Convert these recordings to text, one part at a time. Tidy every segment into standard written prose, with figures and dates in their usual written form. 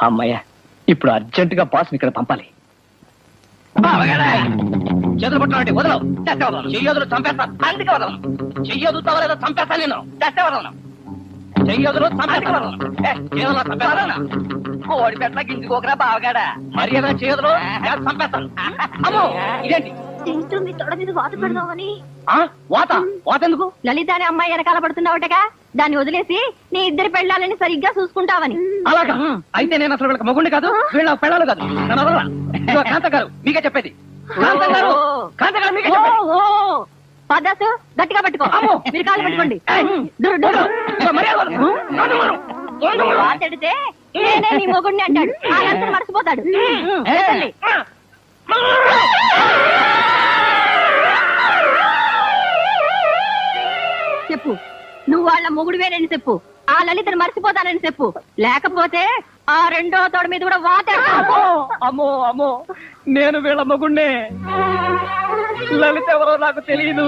అమ్మయ్య, ఇప్పుడు అర్జెంట్ గా బాస్ ఇక్కడ పంపాలి. చేతులు పట్టుకోండి, వదలవు. చెయ్యదులు చంపేస్తా, అందుకే వదలను. చెయ్యదు తవలేదో చంపేస్తా, నేను తెస్తే వదలను. చెయ్యదులు చంపేస్తా, కోడి పెట్ట గింజుకోకరా బావగాడా. మరి ఏదైనా చేయదులు చంపేస్తాను. అమ్మో, ఇదేంటి మీ తొడ మీద వాత పెడదామని. వాత వాత ఎందుకు? లలిత అనే అమ్మాయి వెనకాల పడుతున్నావటగా, దాన్ని వదిలేసి నీ ఇద్దరు పెళ్ళాలని సరిగ్గా చూసుకుంటావని. అలాగా? అయితే నేను అసలు వీళ్ళకి మొగుండి కాదు, వీళ్ళ పెళ్ళాలు కాదు. కాంత గారు మీకే చెప్పేది. పదాసు గట్టిగా పట్టుకో, మీరు కాళ్ళు పట్టుకోండి. వాతడితే నేనే నీ మొగుడిని అంటాడు, అదంతా మర్చిపోతాడు. చెప్పు, నువ్వు వాళ్ళ మొగుడువేనని చెప్పు. ఆ లలితను మర్చిపోతానని చెప్పు, లేకపోతే ఆ రెండో తోడ మీద కూడా వాతేస్తాను. అమ్మో అమ్మో, నేను వీళ్ళ మొగుడినే. లలిత ఎవరో నాకు తెలియదు.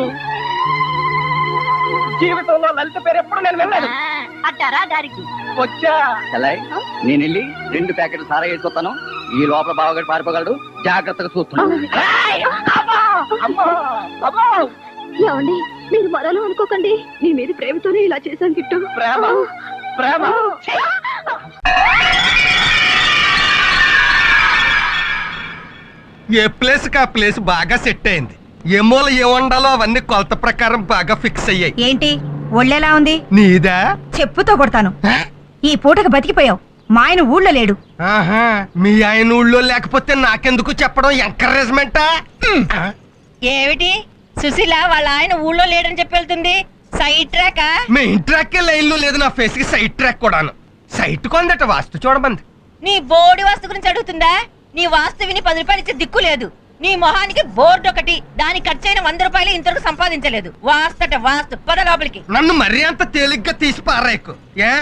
జీవితంలో లలిత పేరు ఎప్పుడు నేను వెళ్ళాను. అట్టారా దారికి వచ్చా. నేను వెళ్ళి 2 ప్యాకెట్లు సారా వేసుకొస్తాను. ఈ లోపల బావగాడు పారిపోగలడు, జాగ్రత్తగా చూస్తున్నాను. ఏమండి, మీరు మరలో అనుకోకండి, నీ మీద ప్రేమతోనే ఇలా చేశాను గిట్టు. ప్రేమ ప్రేమ. ఏ ప్లేస్ కా ప్లేస్ బాగా సెట్ అయింది. ఏ మూల ఏ వండాలో అవన్నీ కొలత ప్రకారం బాగా ఫిక్స్ అయ్యాయి. ఏంటి ఒళ్ళెలా ఉంది? నీదా? చెప్పుతో కొడతాను. ఈ పూటకు బతికిపోయావు. మా ఆయన ఊళ్ళో లేడు. ఆహా, మీ ఆయన ఊళ్ళో లేకపోతే నాకెందుకు చెప్పడం? ఎంకరేజ్మెంటా? ఏమిటి సుశీల వాళ్ళ ఆయన ఊళ్ళో లేడని చెప్పి వెళ్తుంది? Side track? Main track line లో లేదు, నా ఫేస్ కి సైడ్ ట్రాక్ కూడాను. సైట్ కొందట వాస్తు చూడమంది. నీ బోర్డు వాస్తు గురించి అడుగుతుందా? నీ వాస్తు విని 10 రూపాయలు ఇచ్చే దిక్కు లేదు. నీ మొహానికి బోర్డు ఒకటి, దానికి ఖర్చైన 100 రూపాయలు ఇంతవరకు సంపాదించలేదు. వాస్తట వాస్తు, పద లోపలికి. నన్ను మరీ అంత తేలిగ్గా తీసి పారాయకు. ఏ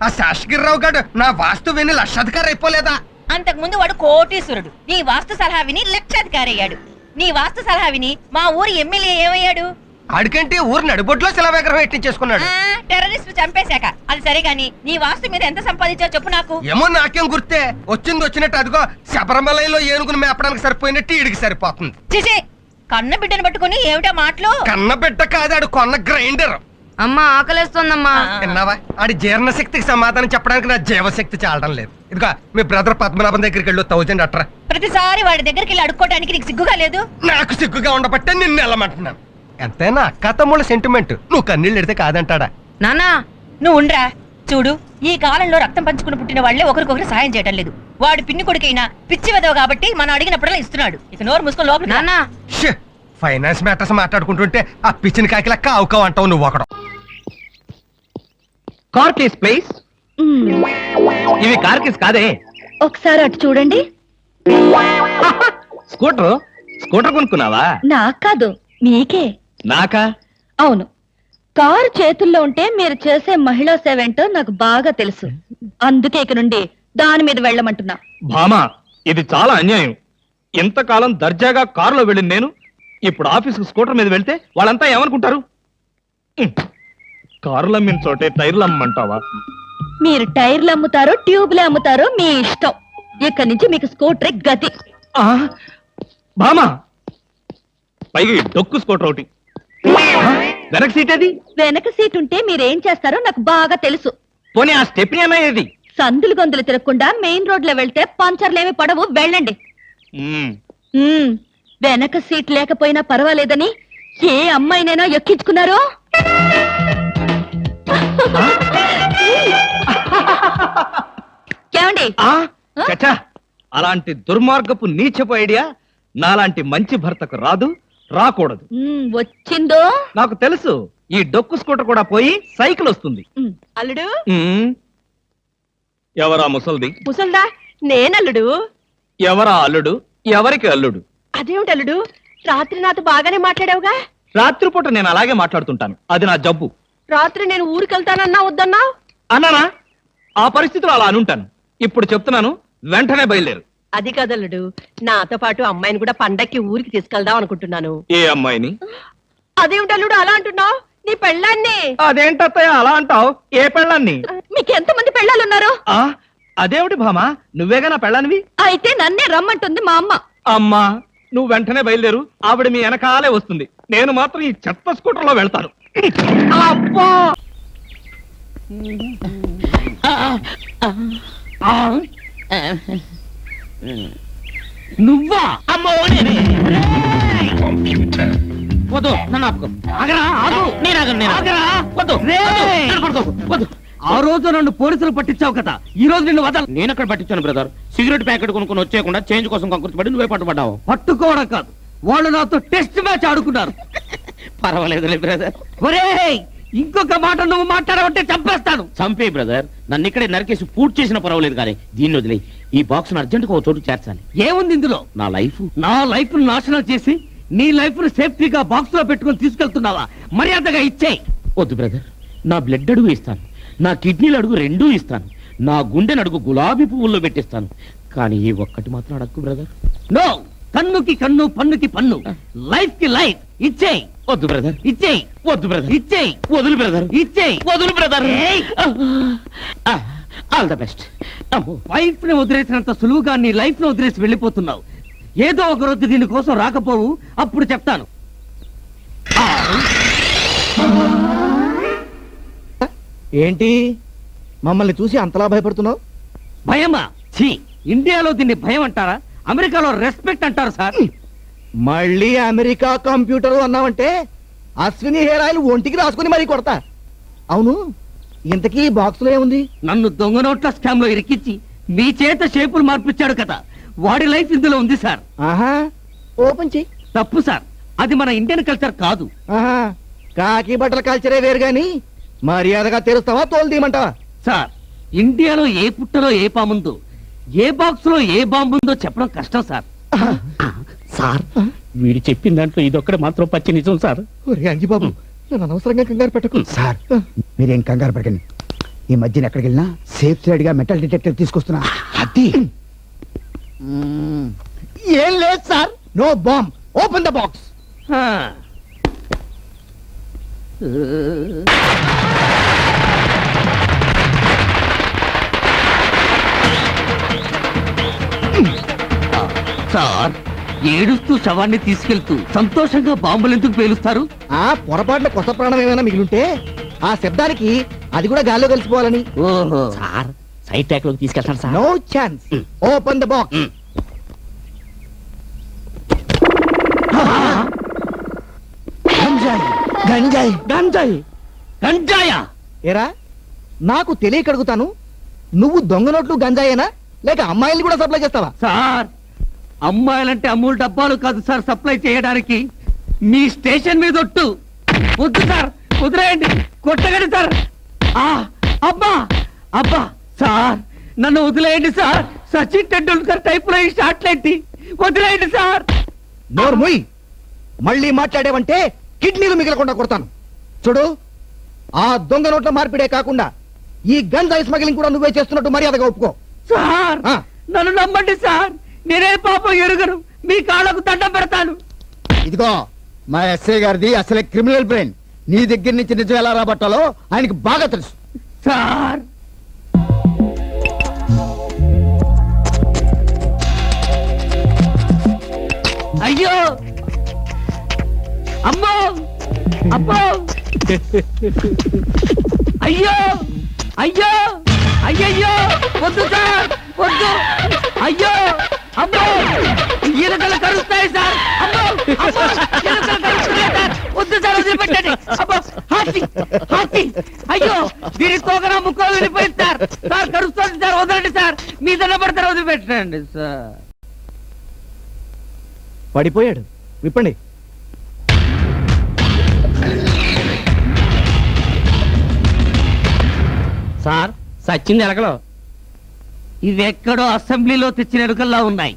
ఆ శాసగిరిరావు గారు నా వాస్తు విని లక్షాధికారి అయిపోలేదా? అంతకు ముందు వాడు కోటీశ్వరుడు. నీ వాస్తు సలహా విని లక్షాధికారి అయ్యాడు. నీ వాస్తు సలహా విని మా ఊరి ఎమ్మెల్యే ఏమయ్యాడు? ఆడికంటే ఊరు నడిబొడ్లో శిలా విగ్రహం ఎట్టించేసుకున్నాడు. టెర్రరిస్ట్ చంపేశాక. అది సరే గాని నీ వాస్తు మీద ఎంత సంపాదించావు చెప్పు నాకు. ఏమో నాకేం గుర్తే, వచ్చింది వచ్చినట్టు. అదిగో శబరిమలలో ఏనుగును మేపడానికి సరిపోయినట్టు ఈడికి సరిపోతుంది. చేసే కన్న బిడ్డను పట్టుకుని ఏమిటా మాటలు? కన్న బిడ్డ కాదు, ఆడు కొన్న గ్రైండర్. అమ్మా ఆకలేస్తుందమ్మా. విన్నావా? ఆడి జీర్ణశక్తికి సమాధానం చెప్పడానికి నా జీవశక్తి చాలడం లేదు. ఇదిగో మీ బ్రదర్ పద్మనాభం దగ్గరికి వెళ్ళు, 1000 అట్రా. ప్రతిసారి వాడి దగ్గరికి వెళ్ళి అడుక్కోవడానికి నీకు సిగ్గుగా లేదు? నాకు సిగ్గుగా ఉండబట్టే నిన్ను వెళ్ళమంటున్నాను. ఎంతైనా అక్క తమ్ముళ్ళ సెంటిమెంట్. నువ్వు కన్నీళ్ళు ఎడితే కాదంటాడా? నానా నువ్వు ఉండ్రా. చూడు, ఈ కాలంలో రక్తం పంచుకుని పుట్టిన వాళ్లే ఒకరికొకరు సాయం చేయటం లేదు. వాడు పిన్ని కొడుకైనా పిచ్చి వెదవ కాబట్టి మనం అడిగినప్పుడల్లా ఇస్తున్నాడు. ఇక నోరు మూసుకొని లోపల. నానా ఫైనాన్స్ మ్యాటర్స్ మాట్లాడుకుంటుంటే ఆ పిచ్చిన కాకిలా కావుకావు అంటావు నువ్వు ఒకడు. Car keys please. ఇవి కార్ కేస్ కాదే. ఒకసారి అటు చూడండి. స్కూటర్ స్కూటర్ కొనుక్కున్నావా? నాకు కాదు, మీకే. నాకా? అవును, కారు చేతుల్లో ఉంటే మీరు చేసే మహిళా సేవ ఏంటో నాకు బాగా తెలుసు. అందుకే ఇక నుండి దాని మీద వెళ్ళమంటున్నా. భామా, ఇది చాలా అన్యాయం. ఎంతకాలం దర్జాగా కారులో వెళ్ళింది నేను, ఇప్పుడు ఆఫీసుకు స్కూటర్ మీద వెళ్తే వాళ్ళంతా ఏమనుకుంటారు? కారులు అమ్మిన చోటే టైర్లు అమ్మంటావా? మీరు టైర్లు అమ్ముతారో ట్యూబ్లే అమ్ముతారో మీ ఇష్టం. ఇక్కడి నుంచి మీకు స్కూటర్ గతి. భామా, పైగా ఈ డొక్కు స్కూటర్ ఒకటి. వెనక సీట్ ఏది? వెనక సీట్ ఉంటే మీరేం చేస్తారో నాకు బాగా తెలుసు. పోనీ ఆ స్టెప్ని ఏది? సందులు గొంతులు తిరగకుండా మెయిన్ రోడ్ లో వెళ్తే పంచర్లేమి పడవు, వెళ్ళండి. వెనక సీట్ లేకపోయినా పర్వాలేదని ఏ అమ్మాయినైనా ఎక్కించుకున్నారో? ఏమండి? చచ్చా, అలాంటి దుర్మార్గపు నీచపు ఐడియా నాలాంటి మంచి భర్తకు రాదు, రాకూడదు. వచ్చిందో నాకు తెలుసు. ఈ డొక్కు స్కూటర్ కూడా పోయి సైకిల్ వస్తుంది. అల్లుడు. ఎవరా ముసల్ది? ముసల్దా? నేనల్లుడు. ఎవరా అల్లుడు? ఎవరికి అల్లుడు? అదేమిటి అల్లుడు, రాత్రి నాతో బాగానే మాట్లాడావుగా? రాత్రిపూట నేను అలాగే మాట్లాడుతుంటాను, అది నా జబ్బు. రాత్రి నేను ఊరికెళ్తానన్నా వద్దన్నా? అన్నానా? ఆ పరిస్థితిలో అలా అనుంటాను. ఇప్పుడు చెప్తున్నాను, వెంటనే బయలుదేరు. అది కదల్లుడు, నాతో పాటు అమ్మాయిని కూడా పండక్కి ఊరికి తీసుకెళ్దాం అనుకుంటున్నాను. ఏ అమ్మాయిని? అదేమిటల్లుడు అలా అంటున్నావు? నీ పెళ్ళాన్ని. అదేంటత్తయ్య అలా అంటావు? ఏ పెళ్ళాన్ని? మీకు ఎంతమంది పెళ్ళాలున్నారు? అదేమిటి భామా, నువ్వేగా నా పెళ్ళానివి? అయితే నన్నే రమ్మంటుంది మా అమ్మ. అమ్మా, నువ్వు వెంటనే బయలుదేరు, ఆవిడ మీ వెనకాలే వస్తుంది. నేను మాత్రం ఈ చెత్త స్కూటర్లో వెళ్తాను. నువ్వా? అమ్మో నేనే. వద్దు, నన్ను ఆపుకో. ఆగరా, ఆగు. నేను ఆగను, నేను ఆగరా. వద్దు, వద్దు, నన్ను పట్టుకోకు, వద్దు. ఆ రోజు నన్ను పోలీసులు పట్టించావు కదా, ఈ రోజు నిన్ను వదల. నేను అక్కడ పట్టించాను బ్రదర్. సిగరెట్ ప్యాకెట్ కొనుక్కొని వచ్చేయకుండా చేంజ్ కోసం కంకుర్చిపడి నువ్వే పట్టుబడ్డావు. పట్టుకోవడం కాదు, వాళ్ళు నాతో టెస్ట్ మ్యాచ్ ఆడుకున్నారు. పర్వాలేదులే బ్రదర్. ఒరేయ్, ఇంకొక మాట నువ్వు మాట్లాడమంటే చంపేస్తాను. చంపే బ్రదర్, నన్ను ఇక్కడే నరికేసి పూర్తి చేసిన పర్వాలేదు కానీ దీన్ని వదిలే. ఈ బాక్స్ అర్జెంట్ ఒక చోటు చేర్చాలి. ఏముంది ఇందులో? నా లైఫ్. నా లైఫ్ ను నాశనం చేసి నీ లైఫ్ ను సేఫ్టీగా బాక్స్ లో పెట్టుకుని తీసుకెళ్తున్నావా? మర్యాదగా ఇచ్చేయ్. వద్దు బ్రదర్, నా బ్లడ్ అడుగు ఇస్తాను, నా కిడ్నీలు అడుగు రెండూ ఇస్తాను, నా గుండెని అడుగు గులాబీ పువ్వుల్లో పెట్టిస్తాను. కానీ ఈ ఒక్కటి మాత్రం అడక్కు బ్రదర్. నో, కన్నుకి కన్ను, పన్నుకి పన్ను, లైఫ్ కి లైఫ్. ఇచ్చేయ్. వద్దు బ్రదర్, ఇచ్చేయ్. వద్దు బ్రదర్, ఇచ్చేయ్. వదులు బ్రదర్, ఇచ్చేయ్. వదులు బ్రదర్. ఏయ్. All the best. వైఫ్ ని వదిలేసినంత సులువుగా నీ లైఫ్ ను వదిలేసి వెళ్ళిపోతున్నావు. ఏదో ఒక రోజు దీని కోసం రాకపోవు, అప్పుడు చెప్తాను. ఏంటి మమ్మల్ని చూసి అంతలా భయపడుతున్నావు? భయమా? ఛీ, ఇండియాలో దీన్ని భయం అంటారా? అమెరికాలో రెస్పెక్ట్ అంటారు సార్. మళ్ళీ అమెరికా కంప్యూటర్ అన్నావంటే అశ్విని హెయిర్ ఆయిల్ ఒంటికి రాసుకుని మరీ కొడతా. అవును, ఇంతకీ బాక్స్ లో ఏముంది? నన్ను దొంగ నోట్ల స్కామ్ లో ఇరికించి మీ చేత షేపులు మార్పిచ్చాడు కదా, వాడి లైఫ్ ఇందులో ఉంది సార్. ఆహా, ఓపెన్ చెయ్యి. తప్పు సార్, అది మన ఇండియన్ కల్చర్ కాదు. ఆహా, కాకి బట్టల కల్చరే వేరు గాని మర్యాదగా తెరుస్తావా, తోలు తీయమంటావా? సార్, ఇండియాలో ఏ పుట్టలో ఏ పాముందో, ఏ బాక్స్ లో ఏ బాంబు ఉందో చెప్పడం కష్టం సార్. సార్, వీడు చెప్పిన దాంట్లో ఇదొక్కడే మాత్రం పచ్చి నిజం సార్. అంజిబాబు, నన్ను అనవసరంగా కంగారు పెట్టకు. సార్, మీరేం కంగారు పడకండి. ఈ మధ్యన ఎక్కడికి వెళ్ళినా సేఫ్ సైడ్ గా మెటల్ డిటెక్టర్ తీసుకొస్తున్నా. అది ఏం లేదు sir. No bomb. Open the box. హా. సార్, ఏడుస్తూ శవాన్ని తీసుకెళ్తూ సంతోషంగా బాంబులు ఎందుకు పేలుస్తారు? ఆ పొరపాటున కొత్త ప్రాణం ఏమైనా మిగిలింటే ఆ శబ్దానికి అది కూడా గాల్లో కలిసిపోవాలని. ఓహో. సార్, సైడ్ ట్రాక్ లోకి తీసుకెళ్తాను sir. No chance. Open the box. గంజాయి. గంజాయి. గంజాయా? ఏరా, నాకు తెలియక అడుగుతాను, నువ్వు దొంగ నోట్లు గంజాయేనా లేక అమ్మాయిల్ని కూడా సప్లై చేస్తావా? సార్, అమ్మాయిలంటే అమూల్ డబ్బాలు కాదు సార్ సప్లై చేయడానికి. మీ స్టేషన్ మీద ఒట్టు. వద్దు సార్, వదిలేయండి, కొట్టగండి సార్. ఆ, అబ్బా అబ్బా, సార్ నన్ను వదిలేయండి సార్. సచిన్ టెండూల్కర్ టైప్ లో ఈ షాట్లేంటి? వదిలేయండి సార్. నోరు ముయ్. మళ్ళీ మాట్లాడేవంటే కిడ్నీలు మిగలకుండా కొడతాను. చూడు, ఆ దొంగ నోట్ల మార్పిడే కాకుండా ఈ గంజాయి స్మగ్లింగ్ కూడా నువ్వే చేస్తున్నట్టు మర్యాదగా ఒప్పుకో. సార్, ఆ. నన్ను నమ్మండి సార్, నేనే పాపం ఎరుగను, మీ కాళ్ళకు దండం పెడతాను. ఇదిగో, మా ఎస్ఐ గారిది అసలే క్రిమినల్ బ్రెయిన్. నీ దగ్గర నుంచి నిజం ఎలా రాబట్టాలో ఆయనకి బాగా తెలుసు. సార్, అయ్యో, అమ్మో, అబ్బో, అయ్యో, అయ్యో, అయ్యయ్యో, వద్దు సార్, వద్దు. అయ్యో, అమ్మో, ఎలుకలు కరుస్తాయి సార్. అమ్మో, అమ్మో, ఎలుకలు కరుస్తున్నాయి సార్. వద్దు సార్, వదిలిపెట్టండి. అబ్బో, హార్టీ, హార్టీ. అయ్యో, దీని తోకన ముక్కలు వెళ్ళిపోయింది సార్. సార్, కరుస్తుంది సార్, వదలండి సార్. మీ దండ పడతారు, వదిలిపెట్టండి సార్. పడిపోయాడు, విప్పండి. సార్, సచ్చింది ఎలకలో. ఇవెక్కడో అసెంబ్లీలో తెచ్చిన ఎలుకల్లా ఉన్నాయి.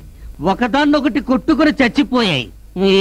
ఒకదాన్నొకటి కొట్టుకుని చచ్చిపోయాయి. ఏ